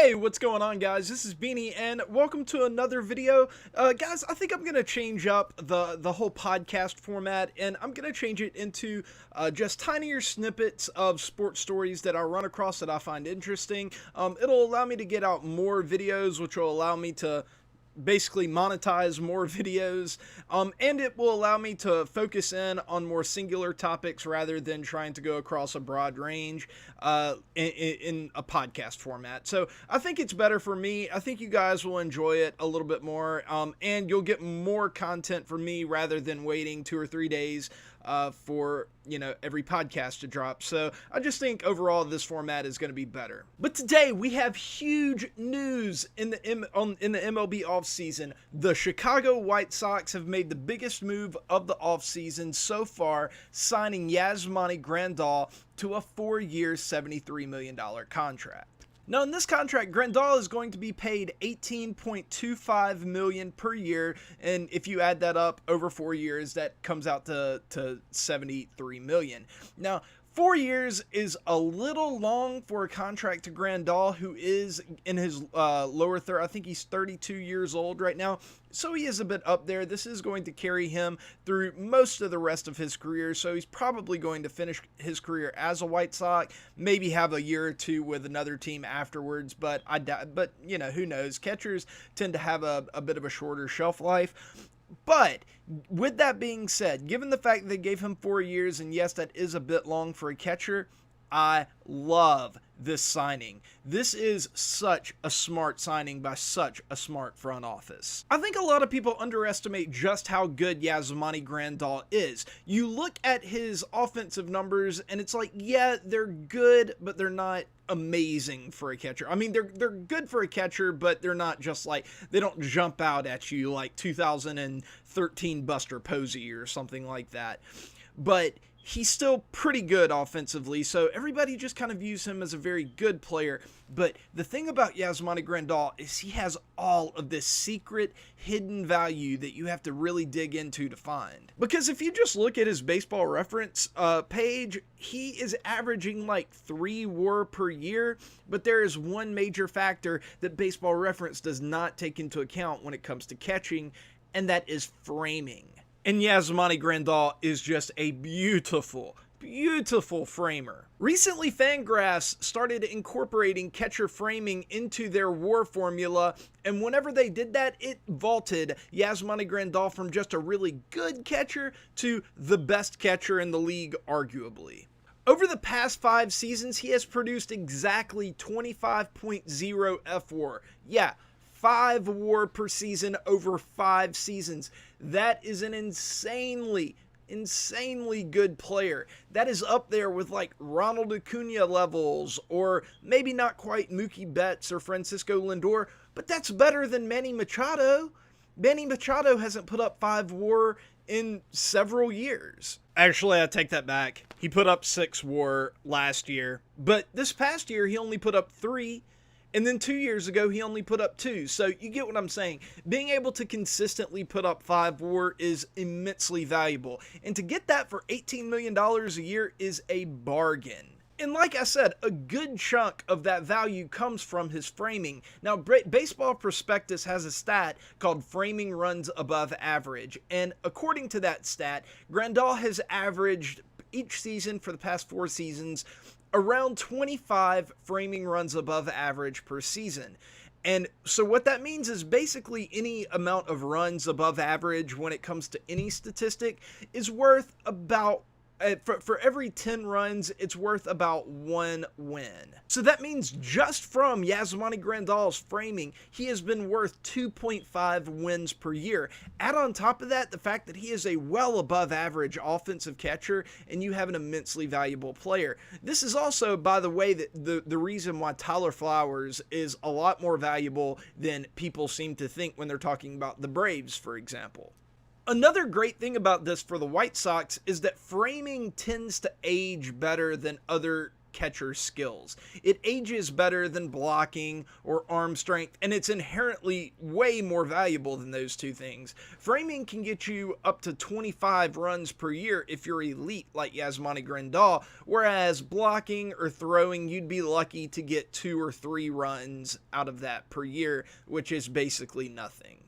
Hey, what's going on, guys? This is Beanie, and welcome to another video. Guys, I think I'm going to change up the whole podcast format, and I'm going to change it into just tinier snippets of sports stories that I run across that I find interesting. It'll allow me to get out more videos, which will allow me to basically monetize more videos, and it will allow me to focus in on more singular topics rather than trying to go across a broad range in a podcast format. So I think it's better for me. I think you guys will enjoy it a little bit more, and you'll get more content from me rather than waiting 2 or 3 days for every podcast to drop. So I just think overall this format is going to be better. But today we have huge news in the MLB offseason. The Chicago White Sox have made the biggest move of the offseason so far, signing Yasmani Grandal to a 4-year, $73 million contract. Now, in this contract, Grandal is going to be paid $18.25 million per year, and if you add that up over 4 years, that comes out to $73 million. Now, 4 years is a little long for a contract to Grandal, who is in his lower third. I think he's 32 years old right now, so he is a bit up there. This is going to carry him through most of the rest of his career, so he's probably going to finish his career as a White Sox, maybe have a year or two with another team afterwards, but who knows? Catchers tend to have a bit of a shorter shelf life. But with that being said, given the fact that they gave him 4 years, and yes, that is a bit long for a catcher, I love this signing. This is such a smart signing by such a smart front office. I think a lot of people underestimate just how good Yasmani Grandal is. You look at his offensive numbers and it's like, yeah, they're good, but they're not amazing for a catcher. I mean, they're good for a catcher, but they're not just like, they don't jump out at you like 2013 Buster Posey or something like that. But he's still pretty good offensively, so everybody just kind of views him as a very good player. But the thing about Yasmani Grandal is he has all of this secret hidden value that you have to really dig into to find. Because if you just look at his baseball reference page, he is averaging like 3 WAR per year, but there is one major factor that baseball reference does not take into account when it comes to catching, and that is framing. And Yasmani Grandal is just a beautiful, beautiful framer. Recently, Fangraphs started incorporating catcher framing into their WAR formula, and whenever they did that, it vaulted Yasmani Grandal from just a really good catcher to the best catcher in the league, arguably. Over the past 5 seasons, he has produced exactly 25.0 FWAR. Yeah, 5 WAR per season over 5 seasons. That is an insanely good player. That is up there with like Ronald Acuna levels, or maybe not quite Mookie Betts or Francisco Lindor, but that's better than Manny Machado. Manny Machado hasn't put up 5 WAR in several years. Actually, I take that back. He put up 6 WAR last year, but this past year he only put up 3. And then 2 years ago, he only put up 2. So you get what I'm saying. Being able to consistently put up 5 WAR is immensely valuable. And to get that for $18 million a year is a bargain. And like I said, a good chunk of that value comes from his framing. Now, Baseball Prospectus has a stat called framing runs above average. And according to that stat, Grandal has averaged each season for the past 4 seasons around 25 framing runs above average per season. And so what that means is basically any amount of runs above average when it comes to any statistic is worth about, for every 10 runs, it's worth about 1 win. So that means just from Yasmani Grandal's framing, he has been worth 2.5 wins per year. Add on top of that the fact that he is a well above average offensive catcher, and you have an immensely valuable player. This is also, by the way, the reason why Tyler Flowers is a lot more valuable than people seem to think when they're talking about the Braves, for example. Another great thing about this for the White Sox is that framing tends to age better than other catcher skills. It ages better than blocking or arm strength, and it's inherently way more valuable than those two things. Framing can get you up to 25 runs per year if you're elite like Yasmani Grandal, whereas blocking or throwing, you'd be lucky to get 2 or 3 runs out of that per year, which is basically nothing.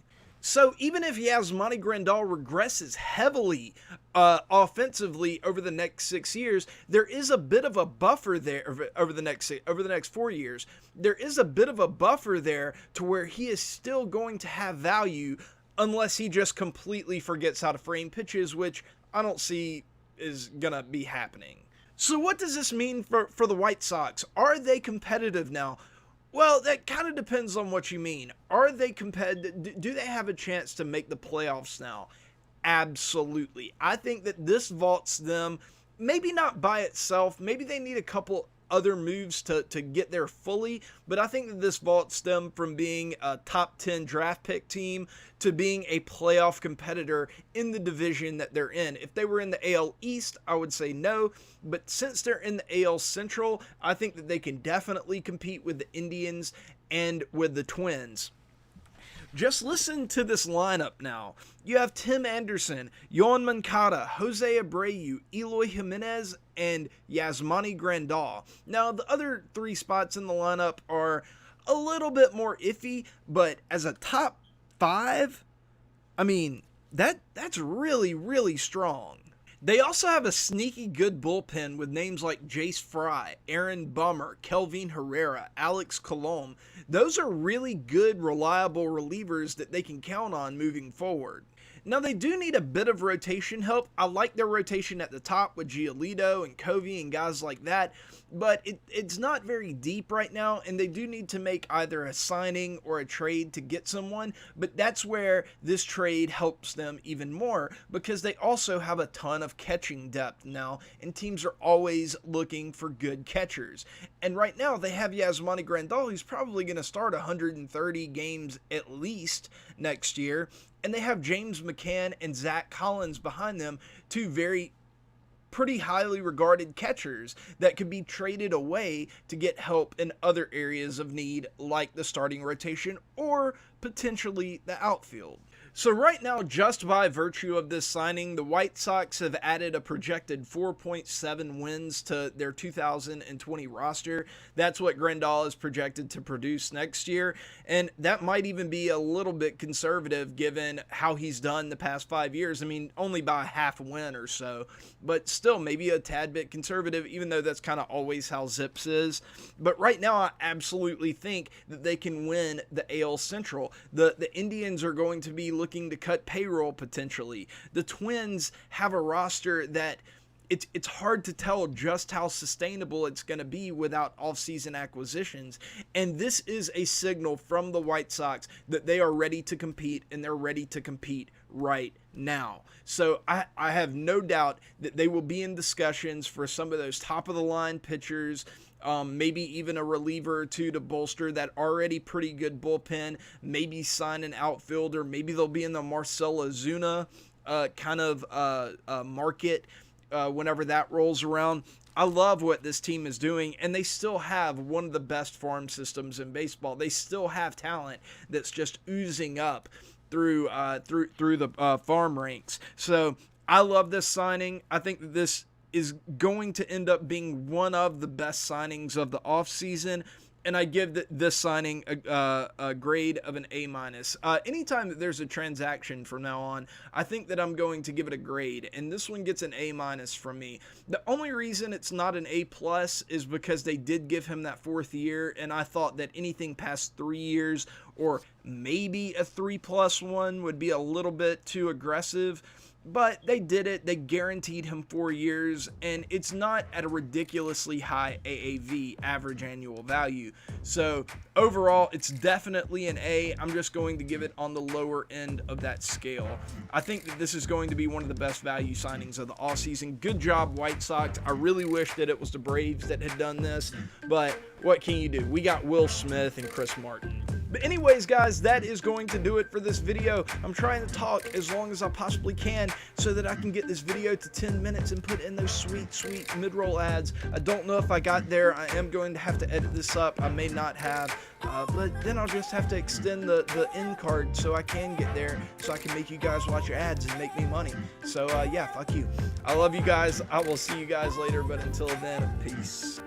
So even if Yasmani Grandal regresses heavily offensively over the next 6 years, there is a bit of a buffer there over the next 4 years. There is a bit of a buffer there to where he is still going to have value unless he just completely forgets how to frame pitches, which I don't see is going to be happening. So what does this mean for the White Sox? Are they competitive now? Well, that kind of depends on what you mean. Are they competitive? Do they have a chance to make the playoffs now? Absolutely. I think that this vaults them, maybe not by itself. Maybe they need a couple other moves to get there fully, but I think that this vaults them from being a top 10 draft pick team to being a playoff competitor in the division that they're in. If they were in the AL East, I would say no, but since they're in the AL Central, I think that they can definitely compete with the Indians and with the Twins. Just listen to this lineup now. You have Tim Anderson, Yoan Moncada, Jose Abreu, Eloy Jimenez, and Yasmani Grandal. Now, the other 3 spots in the lineup are a little bit more iffy, but as a top 5, I mean, that's really, really strong. They also have a sneaky good bullpen with names like Jace Fry, Aaron Bummer, Kelvin Herrera, Alex Colomb. Those are really good, reliable relievers that they can count on moving forward. Now, they do need a bit of rotation help. I like their rotation at the top with Giolito and Covey and guys like that, but it's not very deep right now, and they do need to make either a signing or a trade to get someone, but that's where this trade helps them even more because they also have a ton of catching depth now, and teams are always looking for good catchers. And right now, they have Yasmani Grandal, who's probably going to start 130 games at least next year, and they have James McCann and Zach Collins behind them, 2 pretty highly regarded catchers that could be traded away to get help in other areas of need like the starting rotation or potentially the outfield. So right now, just by virtue of this signing, the White Sox have added a projected 4.7 wins to their 2020 roster. That's what Grandal is projected to produce next year, and that might even be a little bit conservative given how he's done the past 5 years. I mean, only by a half win or so, but still maybe a tad bit conservative, even though that's kind of always how Zips is. But right now, I absolutely think that they can win the AL Central. The Indians are going to be looking to cut payroll potentially. The Twins have a roster that it's hard to tell just how sustainable it's going to be without offseason acquisitions. And this is a signal from the White Sox that they are ready to compete, and they're ready to compete right now. So I have no doubt that they will be in discussions for some of those top-of-the-line pitchers, maybe even a reliever or 2 to bolster that already pretty good bullpen, maybe sign an outfielder, maybe they'll be in the Marcell Ozuna market whenever that rolls around. I love what this team is doing, and they still have one of the best farm systems in baseball. They still have talent that's just oozing up through the farm ranks. So I love this signing. I think that this is going to end up being one of the best signings of the offseason, and I give this signing a grade of an A-. Anytime that there's a transaction from now on, I think that I'm going to give it a grade, and this one gets an A- from me. The only reason it's not an A+ is because they did give him that 4th year, and I thought that anything past 3 years or maybe a 3+1 would be a little bit too aggressive. But they did it. They guaranteed him 4 years, and it's not at a ridiculously high AAV, average annual value. So overall, it's definitely an A. I'm just going to give it on the lower end of that scale. I think that this is going to be one of the best value signings of the offseason. Good job, White Sox. I really wish that it was the Braves that had done this, but what can you do? We got Will Smith and Chris Martin. But anyways, guys, that is going to do it for this video. I'm trying to talk as long as I possibly can so that I can get this video to 10 minutes and put in those sweet mid-roll ads. I don't know if I got there. I am going to have to edit this up. I may not have, but then I'll just have to extend the end card so I can get there, so I can make you guys watch your ads and make me money. So yeah, fuck you. I love you guys. I will see you guys later, but until then, peace.